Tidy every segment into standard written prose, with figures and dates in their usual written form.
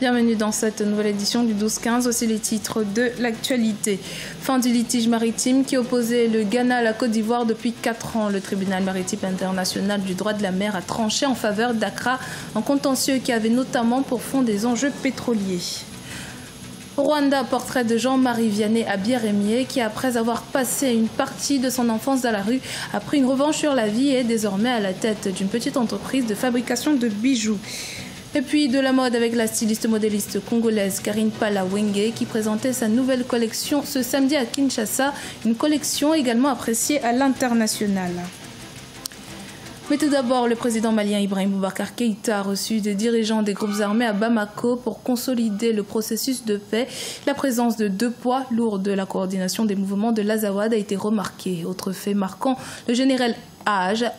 Bienvenue dans cette nouvelle édition du 12-15, aussi les titres de l'actualité. Fin du litige maritime qui opposait le Ghana à la Côte d'Ivoire depuis 4 ans. Le tribunal maritime international du droit de la mer a tranché en faveur d'Accra, un contentieux qui avait notamment pour fond des enjeux pétroliers. Au Rwanda, portrait de Jean-Marie Vianney Abiaremiye qui, après avoir passé une partie de son enfance dans la rue, a pris une revanche sur la vie et est désormais à la tête d'une petite entreprise de fabrication de bijoux. Et puis de la mode avec la styliste modéliste congolaise Karine Pala-Wenge qui présentait sa nouvelle collection ce samedi à Kinshasa, une collection également appréciée à l'international. Mais tout d'abord, le président malien Ibrahim Boubacar Keïta a reçu des dirigeants des groupes armés à Bamako pour consolider le processus de paix. La présence de 2 poids lourds de la coordination des mouvements de l'Azawad a été remarquée. Autre fait marquant, le général Agamou,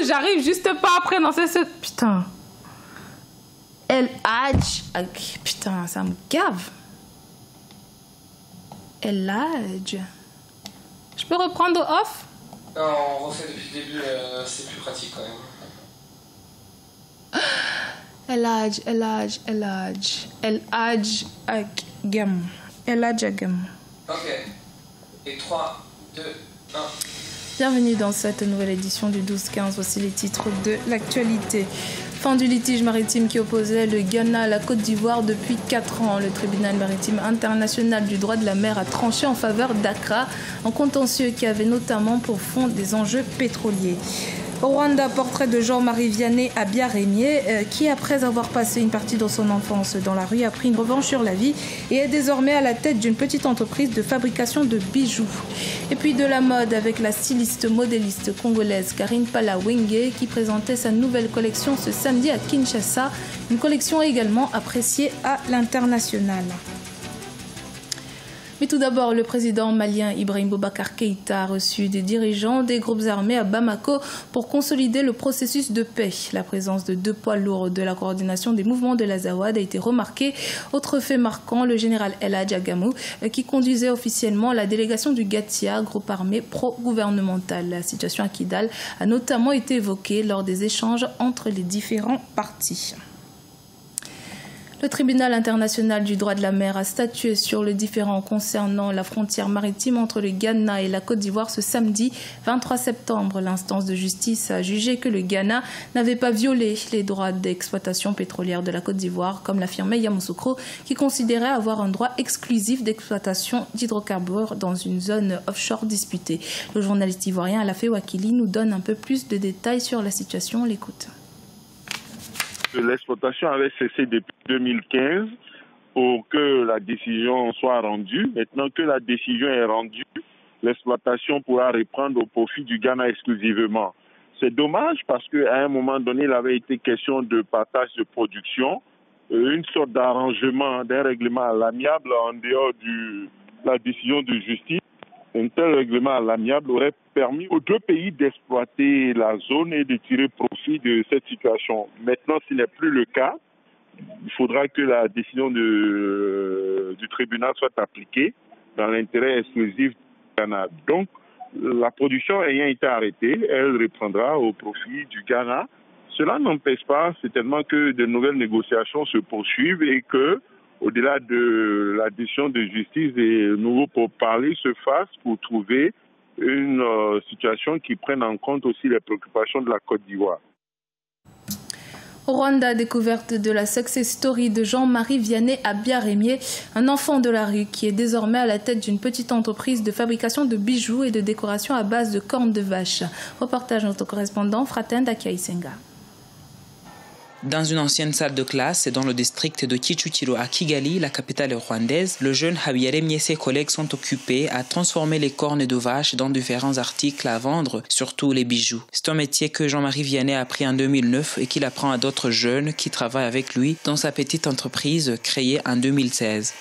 j'arrive juste pas à prononcer ce... Putain. El Hadj... Putain, ça me gave. El Hadj... Je peux reprendre off? Non, on refait depuis le début, c'est plus pratique quand même. El Hadj Agam. Ok. Et 3, 2, 1... Bienvenue dans cette nouvelle édition du 12-15, voici les titres de l'actualité. Fin du litige maritime qui opposait le Ghana à la Côte d'Ivoire depuis 4 ans. Le tribunal maritime international du droit de la mer a tranché en faveur d'Accra, un contentieux qui avait notamment pour fond des enjeux pétroliers. Au Rwanda, portrait de Jean-Marie Vianney Abiaremiye qui, après avoir passé une partie de son enfance dans la rue, a pris une revanche sur la vie et est désormais à la tête d'une petite entreprise de fabrication de bijoux. Et puis de la mode avec la styliste modéliste congolaise Karine Pala-Wenge qui présentait sa nouvelle collection ce samedi à Kinshasa, une collection également appréciée à l'international. Mais tout d'abord, le président malien Ibrahim Boubacar Keïta a reçu des dirigeants des groupes armés à Bamako pour consolider le processus de paix. La présence de 2 poids lourds de la coordination des mouvements de l'Azawad a été remarquée. Autre fait marquant, le général El Hadj Agamou qui conduisait officiellement la délégation du Gatia, groupe armé pro-gouvernemental. La situation à Kidal a notamment été évoquée lors des échanges entre les différents partis. Le tribunal international du droit de la mer a statué sur le différend concernant la frontière maritime entre le Ghana et la Côte d'Ivoire ce samedi 23 septembre. L'instance de justice a jugé que le Ghana n'avait pas violé les droits d'exploitation pétrolière de la Côte d'Ivoire, comme l'affirmait Yamoussoukro, qui considérait avoir un droit exclusif d'exploitation d'hydrocarbures dans une zone offshore disputée. Le journaliste ivoirien Alafé Wakili nous donne un peu plus de détails sur la situation. On l'écoute. L'exploitation avait cessé depuis 2015 pour que la décision soit rendue. Maintenant que la décision est rendue, l'exploitation pourra reprendre au profit du Ghana exclusivement. C'est dommage parce qu'à un moment donné, il avait été question de partage de production, une sorte d'arrangement, d'un règlement à l'amiable en dehors de la décision de justice. Un tel règlement à l'amiable aurait permis aux 2 pays d'exploiter la zone et de tirer profit de cette situation. Maintenant, ce n'est plus le cas. Il faudra que la décision du tribunal soit appliquée dans l'intérêt exclusif du Ghana. Donc, la production ayant été arrêtée, elle reprendra au profit du Ghana. Cela n'empêche pas certainement que de nouvelles négociations se poursuivent et que, au-delà de la décision de justice, des nouveaux pourparlers se fassent pour trouver une situation qui prenne en compte aussi les préoccupations de la Côte d'Ivoire. Au Rwanda, découverte de la success story de Jean-Marie Vianney Abiaremiye, un enfant de la rue qui est désormais à la tête d'une petite entreprise de fabrication de bijoux et de décoration à base de cornes de vache. Reportage de notre correspondant Fraten Dakiaisenga. Dans une ancienne salle de classe dans le district de Kicukiro à Kigali, la capitale rwandaise, le jeune Habiyaremye et ses collègues sont occupés à transformer les cornes de vache dans différents articles à vendre, surtout les bijoux. C'est un métier que Jean-Marie Vianney a appris en 2009 et qu'il apprend à d'autres jeunes qui travaillent avec lui dans sa petite entreprise créée en 2016.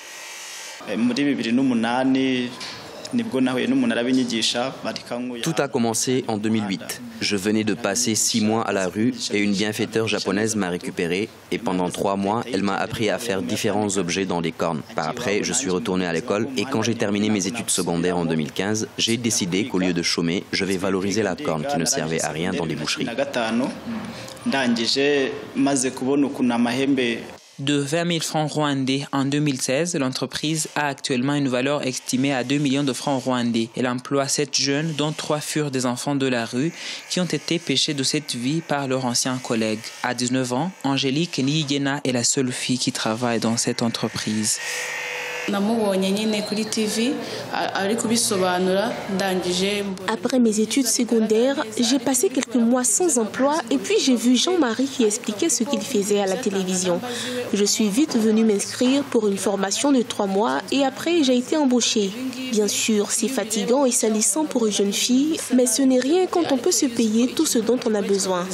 Tout a commencé en 2008. Je venais de passer 6 mois à la rue et une bienfaiteur japonaise m'a récupéré et pendant 3 mois, elle m'a appris à faire différents objets dans les cornes. Par après, je suis retourné à l'école et quand j'ai terminé mes études secondaires en 2015, j'ai décidé qu'au lieu de chômer, je vais valoriser la corne qui ne servait à rien dans les boucheries. de 20 000 francs rwandais en 2016, l'entreprise a actuellement une valeur estimée à 2 millions de francs rwandais. Elle emploie 7 jeunes, dont 3 furent des enfants de la rue, qui ont été pêchés de cette vie par leurs anciens collègues. À 19 ans, Angélique Niyigena est la seule fille qui travaille dans cette entreprise. Après mes études secondaires, j'ai passé quelques mois sans emploi et puis j'ai vu Jean-Marie qui expliquait ce qu'il faisait à la télévision. Je suis vite venue m'inscrire pour une formation de 3 mois et après j'ai été embauchée. Bien sûr, c'est fatigant et salissant pour une jeune fille, mais ce n'est rien quand on peut se payer tout ce dont on a besoin.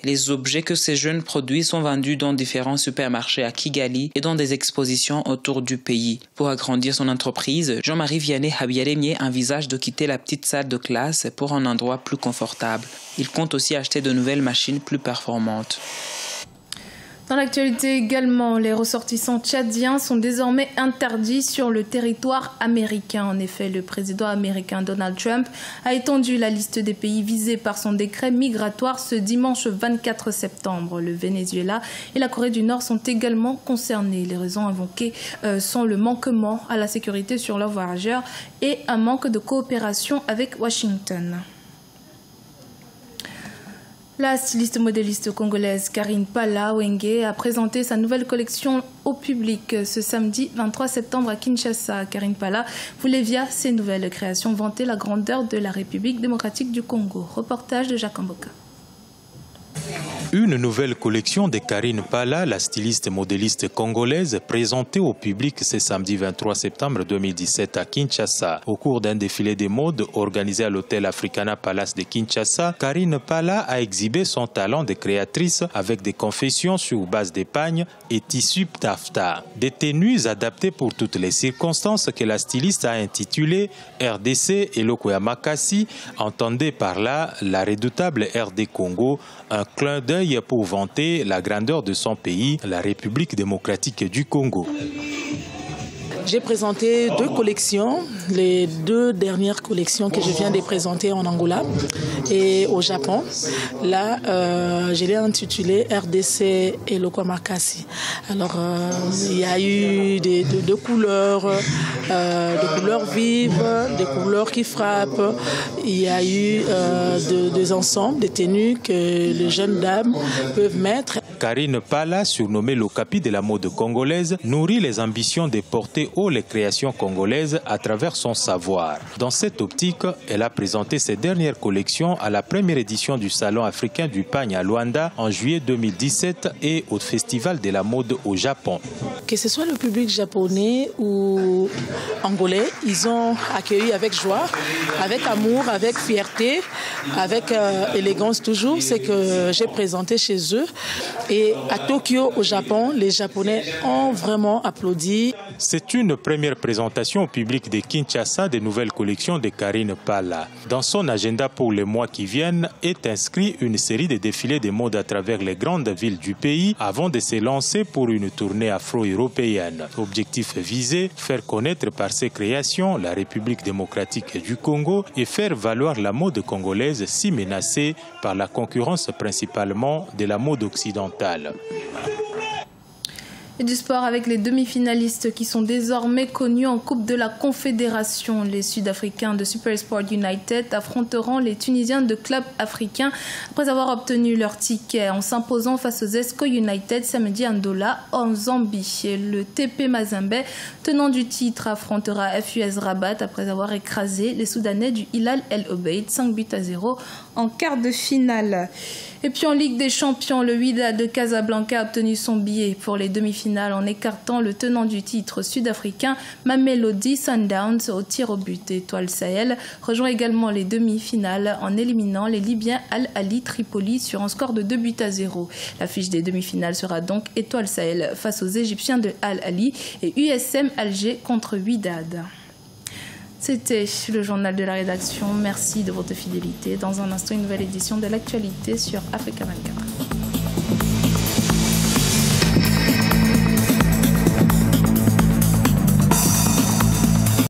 Les objets que ces jeunes produisent sont vendus dans différents supermarchés à Kigali et dans des expositions autour du pays. Pour agrandir son entreprise, Jean-Marie Vianney Habiyaremye envisage de quitter la petite salle de classe pour un endroit plus confortable. Il compte aussi acheter de nouvelles machines plus performantes. Dans l'actualité également, les ressortissants tchadiens sont désormais interdits sur le territoire américain. En effet, le président américain Donald Trump a étendu la liste des pays visés par son décret migratoire ce dimanche 24 septembre. Le Venezuela et la Corée du Nord sont également concernés. Les raisons invoquées sont le manquement à la sécurité sur leurs voyageurs et un manque de coopération avec Washington. La styliste modéliste congolaise Karine Pala Wenge a présenté sa nouvelle collection au public ce samedi 23 septembre à Kinshasa. Karine Pala voulait via ses nouvelles créations vanter la grandeur de la République démocratique du Congo. Reportage de Jacques Mboka. Une nouvelle collection de Karine Pala, la styliste modéliste congolaise, présentée au public ce samedi 23 septembre 2017 à Kinshasa. Au cours d'un défilé de mode organisé à l'hôtel Africana Palace de Kinshasa, Karine Pala a exhibé son talent de créatrice avec des confections sur base d'épagne et tissu taffetas. Des tenues adaptées pour toutes les circonstances que la styliste a intitulées RDC et Lokoya Makasi, entendez par là la redoutable RD Congo, un clin d'œil pour vanter la grandeur de son pays, la République démocratique du Congo. J'ai présenté 2 collections, les 2 dernières collections que je viens de présenter en Angola et au Japon. Là, je l'ai intitulé RDC et Lokoya Makasi. Alors, il y a eu des couleurs vives, des couleurs qui frappent. Il y a eu des ensembles, des tenues que les jeunes dames peuvent mettre. Karine Pala, surnommée l'Okapi de la mode congolaise, nourrit les ambitions de porter haut les créations congolaises à travers son savoir. Dans cette optique, elle a présenté ses dernières collections à la première édition du Salon africain du pagne à Luanda en juillet 2017 et au Festival de la mode au Japon. Que ce soit le public japonais ou angolais, ils ont accueilli avec joie, avec amour, avec fierté, avec élégance toujours, ce que j'ai présenté chez eux. Et à Tokyo, au Japon, les Japonais ont vraiment applaudi. C'est une première présentation au public de Kinshasa des nouvelles collections de Karine Pala. Dans son agenda pour les mois qui viennent est inscrit une série de défilés de mode à travers les grandes villes du pays avant de se lancer pour une tournée afro-européenne. Objectif visé, faire connaître par ses créations la République démocratique du Congo et faire valoir la mode congolaise si menacée par la concurrence principalement de la mode occidentale. Et du sport avec les demi-finalistes qui sont désormais connus en Coupe de la Confédération. Les Sud-Africains de SuperSport United affronteront les Tunisiens de Club Africain après avoir obtenu leur ticket en s'imposant face aux Esco United samedi à Ndola en Zambie. Et le TP Mazembe, tenant du titre, affrontera FUS Rabat après avoir écrasé les Soudanais du Hilal El Obeid 5-0 en quart de finale. Et puis en Ligue des Champions, le Wydad de Casablanca a obtenu son billet pour les demi-finales en écartant le tenant du titre sud-africain Mamelodi Sundowns au tir au but. Étoile Sahel rejoint également les demi-finales en éliminant les Libyens Al Ahly Tripoli sur un score de 2-0. L'affiche des demi-finales sera donc Étoile Sahel face aux Égyptiens de Al Ahly et USM Alger contre Wydad. C'était le journal de la rédaction. Merci de votre fidélité. Dans un instant, une nouvelle édition de l'actualité sur Africa 24.